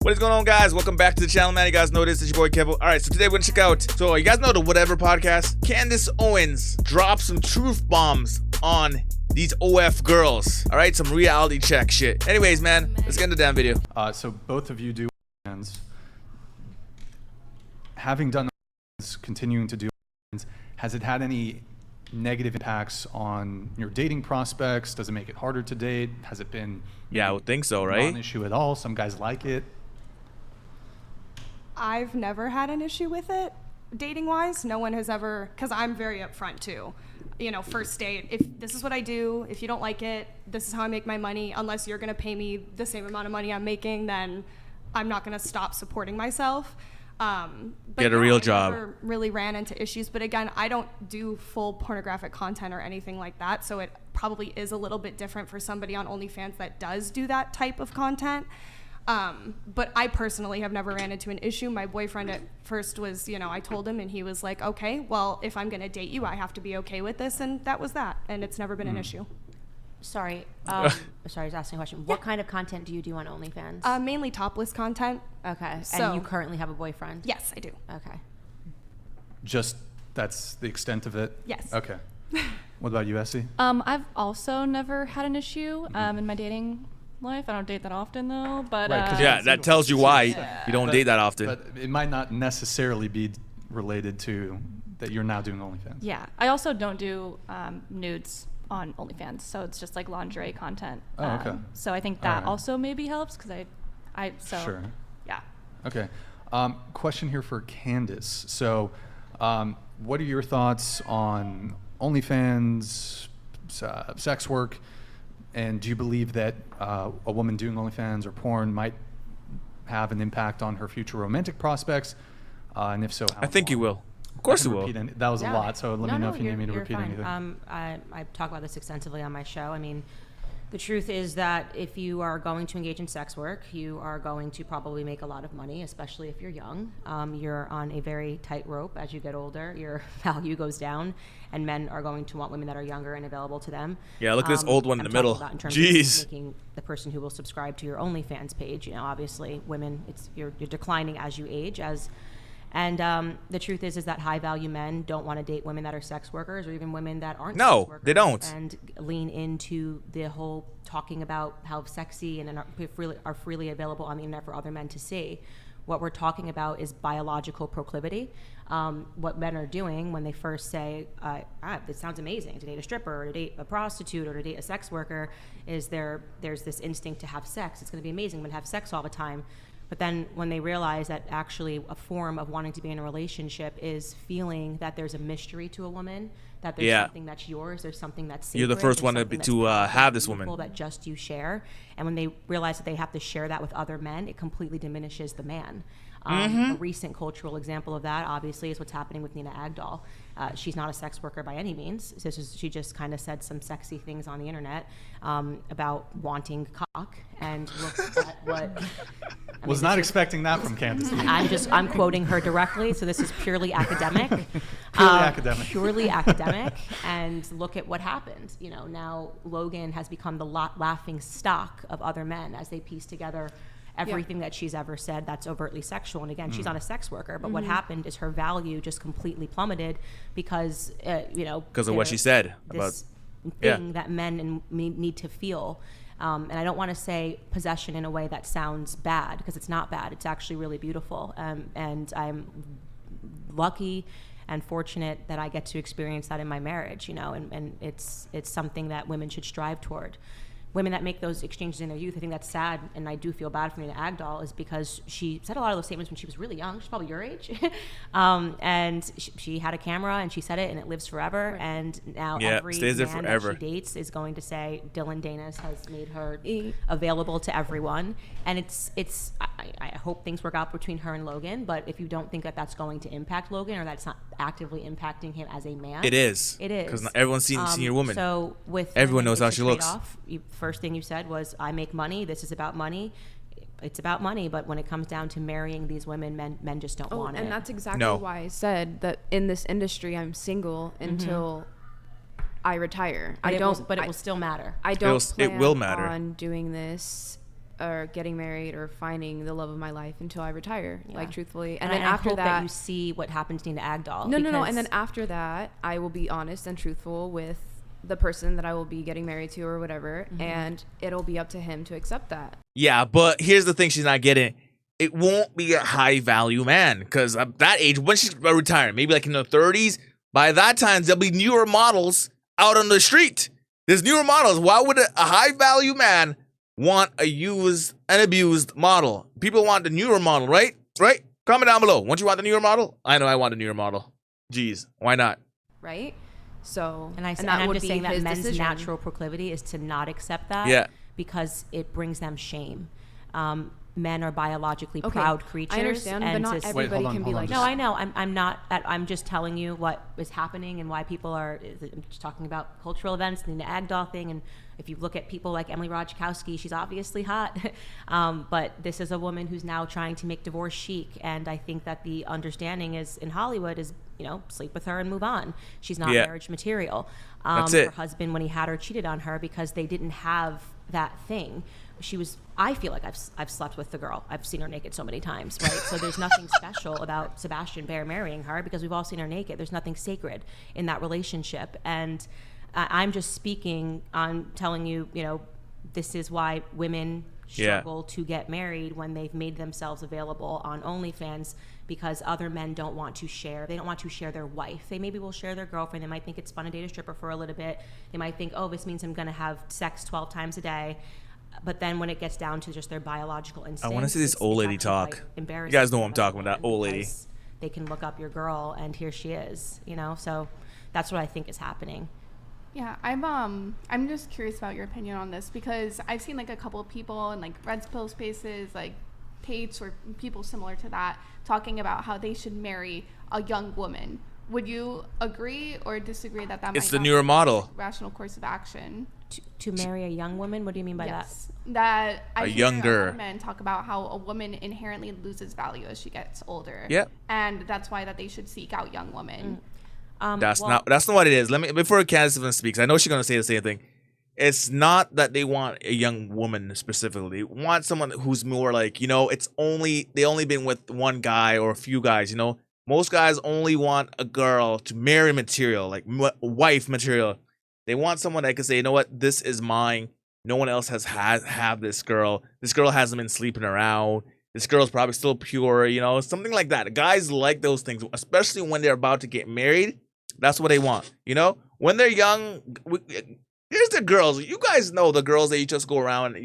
What is going on, guys? Welcome back to the channel, man. You guys know this is your boy KEVO. All right, so today we're gonna check out. So you guys know the Whatever podcast? Candace Owens dropped some truth bombs on these OF girls. All right, some reality check shit. Anyways, man, let's get into the damn video. So both of you do OnlyFans. Having done OnlyFans, continuing to do OnlyFans, has it had any negative impacts on your dating prospects? Does it make it harder to date? Has it been I would think so, right? Not an issue at all? Some guys like it. I've never had an issue with it, dating-wise. No one has ever, because I'm very upfront too. You know, first date, if this is what I do, if you don't like it, this is how I make my money. Unless you're going to pay me the same amount of money I'm making, then I'm not going to stop supporting myself. But Get a real I job. never really ran into issues. But again, I don't do full pornographic content or anything like that. So it probably is a little bit different for somebody on OnlyFans that does do that type of content. But I personally have never ran into an issue. My boyfriend at first was, you know, I told him and he was like, okay, well, if I'm going to date you, I have to be okay with this. And that was that. And it's never been an issue. Sorry, sorry, I was asking a question. What kind of content do you do on OnlyFans? Mainly topless content. Okay, So, and you currently have a boyfriend? Yes, I do. Okay. Just that's the extent of it? Yes. Okay. What about you, Essie? I've also never had an issue in my dating life. I don't date that often though, but Right, 'cause Yeah, that tells you why you don't date that often. But it might not necessarily be related to that you're now doing OnlyFans. yeah, I also don't do nudes on OnlyFans, so it's just like lingerie content. Oh, okay. So I think that Alright. also maybe helps because so Sure. yeah. Okay. Question here for Candace. So, what are your thoughts on OnlyFans, sex work, and do you believe that a woman doing OnlyFans or porn might have an impact on her future romantic prospects? And if so, how? I think you will. Of course you will. That was a No, lot, so let me know if you need me to you're repeat fine. anything. I talk about this extensively on my show. I mean, the truth is that if you are going to engage in sex work, you are going to probably make a lot of money, especially if you're young. You're on a very tight rope. As you get older, your value goes down, and men are going to want women that are younger and available to them. Yeah, look at this old one in I'm the middle. talking about in terms Jeez. of making the person who will subscribe to your OnlyFans page. You know, obviously, women, you're declining as you age, And the truth is that high-value men don't want to date women that are sex workers or even women that aren't No, sex workers. they don't. And lean into the whole talking about how sexy and are freely available on the internet for other men to see. What we're talking about is biological proclivity. What men are doing when they first say, this sounds amazing, to date a stripper or to date a prostitute or to date a sex worker, is there's this instinct to have sex. It's going to be amazing. I'm going to have sex all the time. But then when they realize that actually a form of wanting to be in a relationship is feeling that there's a mystery to a woman, that there's something that's yours, there's something that's sacred, You're the first there's one something to that's have this beautiful woman. that just you share. And when they realize that they have to share that with other men, it completely diminishes the man. A recent cultural example of that, obviously, is what's happening with Nina Agdal. She's not a sex worker by any means. She just kind of said some sexy things on the internet about wanting cock, and look at what. Was not expecting that from Candace. I'm quoting her directly, so this is purely academic. Purely academic, and look at what happened. You know, now Logan has become the laughing stock of other men as they piece together everything that she's ever said that's overtly sexual. And again, she's not a sex worker, but what happened is her value just completely plummeted because, Because of what she said about this thing that men need to feel. And I don't want to say possession in a way that sounds bad, because it's not bad. It's actually really beautiful. And I'm lucky and fortunate that I get to experience that in my marriage, and it's something that women should strive toward. Women that make those exchanges in their youth, I think that's sad, and I do feel bad for Nina Agdal, is because she said a lot of those statements when she was really young. She's probably your age. And she had a camera, and she said it, and it lives forever. Right. And now every stays there man forever. that she dates is going to say Dylan Danis has made her available to everyone. And I hope things work out between her and Logan, but if you don't think that that's going to impact Logan, or that's not actively impacting him as a man. It is. It is. Because everyone's seen your woman. So everyone knows how she looks. First thing you said was, I make money. This is about money. It's about money, but when it comes down to marrying these women, men just don't want it. And that's exactly why I said that in this industry, I'm single until I retire. But it will still matter. I don't it will matter on doing this or getting married or finding the love of my life until I retire, like truthfully. And then I after hope that you see what happened to Nina Agdal. No. And then after that, I will be honest and truthful with the person that I will be getting married to or whatever, and it'll be up to him to accept that. Yeah, but here's the thing she's not getting. It won't be a high value man because at that age, when she's retiring, maybe like in the 30s, by that time there'll be newer models out on the street. There's newer models. Why would a high value man want a used and abused model? People want the newer model, right? Right? Comment down below. Won't you want the newer model? I know I want a newer model. Jeez, why not? Right? So, And I'm would just be saying that his men's decision. natural proclivity is to not accept that. Yeah. Because it brings them shame. Men are biologically Okay, proud creatures. I understand, but and not to- everybody hold on, can be hold on, like just- No, that. I know. I'm not. I'm just telling you what is happening and why people are. I'm just talking about cultural events, and the Agdal thing. And if you look at people like Emily Ratajkowski, she's obviously hot. But this is a woman who's now trying to make divorce chic. And I think that the understanding is in Hollywood is, sleep with her and move on. She's not marriage material. That's it. Her husband, when he had her, cheated on her because they didn't have that thing. I feel like I've slept with the girl. I've seen her naked so many times, right? So there's nothing special about Sebastian Baer marrying her because we've all seen her naked. There's nothing sacred in that relationship. And I'm just speaking on telling you, this is why women struggle to get married when they've made themselves available on OnlyFans because other men don't want to share. They don't want to share their wife. They maybe will share their girlfriend. They might think it's fun to date a stripper for a little bit. They might think, oh, this means I'm going to have sex 12 times a day. But then when it gets down to just their biological instincts, I want to see this it's old lady actually talk. quite You embarrassing guys know what for I'm talking about, that old lady. because They can look up your girl, and here she is. So that's what I think is happening. Yeah, I'm just curious about your opinion on this because I've seen like a couple of people in like Red Pill spaces, like Tates or people similar to that, talking about how they should marry a young woman. Would you agree or disagree that It's might the not newer be model. a rational course of action? To marry a young woman? What do you mean by Yes, that I A hear younger- a lot of men talk about how a woman inherently loses value as she gets older. Yep. And that's why that they should seek out young women. that? That's not what it is. Let me, before Candace even speaks, I know she's gonna say the same thing. It's not that they want a young woman specifically. They want someone who's more like, it's they only been with one guy or a few guys. Most guys only want a girl to marry material, like wife material. They want someone that can say, you know what, this is mine. No one else has have this girl. This girl hasn't been sleeping around. This girl's probably still pure, something like that. Guys like those things, especially when they're about to get married. That's what they want, When they're young, here's the girls. You guys know the girls that you just go around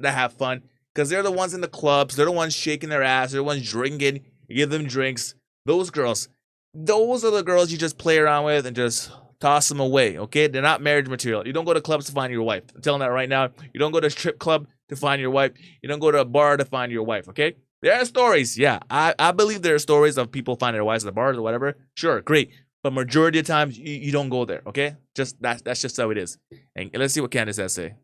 that have fun because they're the ones in the clubs. They're the ones shaking their ass. They're the ones drinking. You give them drinks. Those girls, those are the girls you just play around with and just toss them away, okay? They're not marriage material. You don't go to clubs to find your wife. I'm telling that right now. You don't go to a strip club to find your wife. You don't go to a bar to find your wife, okay? There are stories, yeah. I believe there are stories of people finding their wives at the bars or whatever. Sure, great. But majority of times, you don't go there, okay? That's just how it is. And let's see what Candace has to say.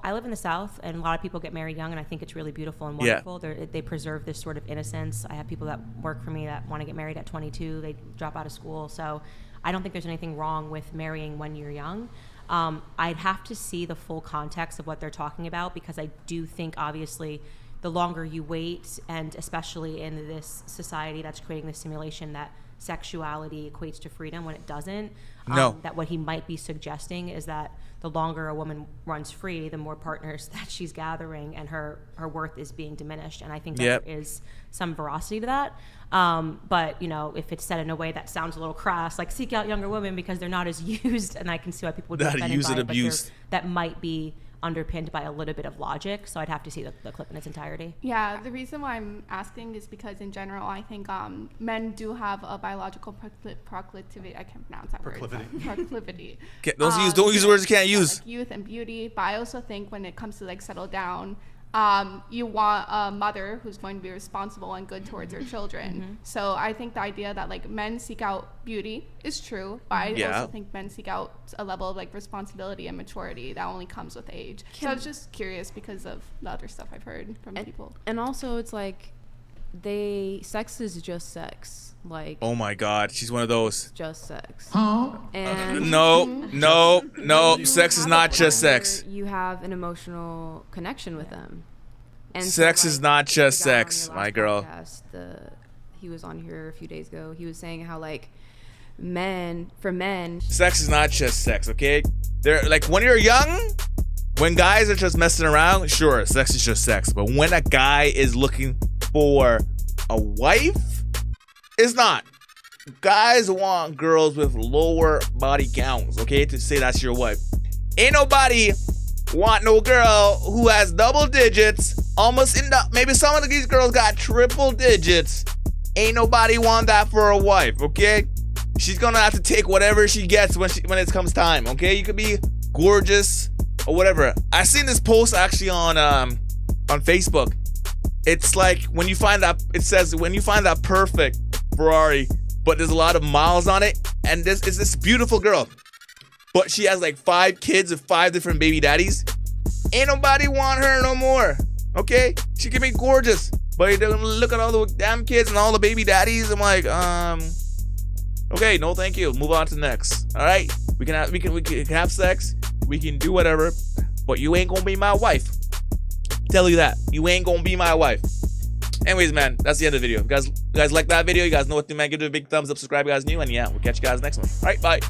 I live in the South, and a lot of people get married young, and I think it's really beautiful and wonderful. They preserve this sort of innocence. I have people that work for me that want to get married at 22. They drop out of school. So I don't think there's anything wrong with marrying when you're young. I'd have to see the full context of what they're talking about because I do think, obviously, the longer you wait, and especially in this society that's creating this simulation that sexuality equates to freedom when it doesn't. No. That what he might be suggesting is that the longer a woman runs free, the more partners that she's gathering and her worth is being diminished. And I think that there is some veracity to that. But, if it's said in a way that sounds a little crass, like seek out younger women because they're not as used, and I can see why people would be Not offended used by and it, but abused. that might be underpinned by a little bit of logic. So I'd have to see the clip in its entirety. Yeah, the reason why I'm asking is because in general, I think men do have a biological proclivity. I can't pronounce that Proclivity. word. Proclivity. Don't use words you can't use. Like youth and beauty. But I also think when it comes to like settle down, you want a mother who's going to be responsible and good towards her children. So I think the idea that like men seek out beauty is true, but I also think men seek out a level of like responsibility and maturity that only comes with age. So I was just curious because of the other stuff I've heard from people. And also it's like sex is just sex. Like, Oh my God, she's one of those. just sex. And No. Sex is not just sex. you have an emotional connection with them. And Sex is not just the guy on sex, your my last girl. podcast, he was on here a few days ago. He was saying how like men. Sex is not just sex, okay? They're like when you're young, when guys are just messing around, sure, sex is just sex. But when a guy is looking for a wife, it's not. Guys want girls with lower body counts, okay, to say that's your wife. Ain't nobody want no girl who has double digits, almost in the, maybe some of these girls got triple digits. Ain't nobody want that for a wife, okay? She's gonna have to take whatever she gets when it comes time, okay? You could be gorgeous or whatever. I seen this post actually on Facebook. It's like when you find that, it says when you find that perfect Ferrari, but there's a lot of miles on it, and this is this beautiful girl, but she has like 5 kids with 5 different baby daddies. Ain't nobody want her no more, okay? She can be gorgeous, but you don't look at all the damn kids and all the baby daddies. I'm like, okay, no thank you. Move on to the next. All right, we can have sex, we can do whatever, but you ain't gonna be my wife. Tell you that, you ain't gonna be my wife. Anyways, man, that's the end of the video. If you guys like that video, you guys know what to do, man. Give it a big thumbs up, subscribe, you guys new, and yeah, we'll catch you guys next one. All right, bye.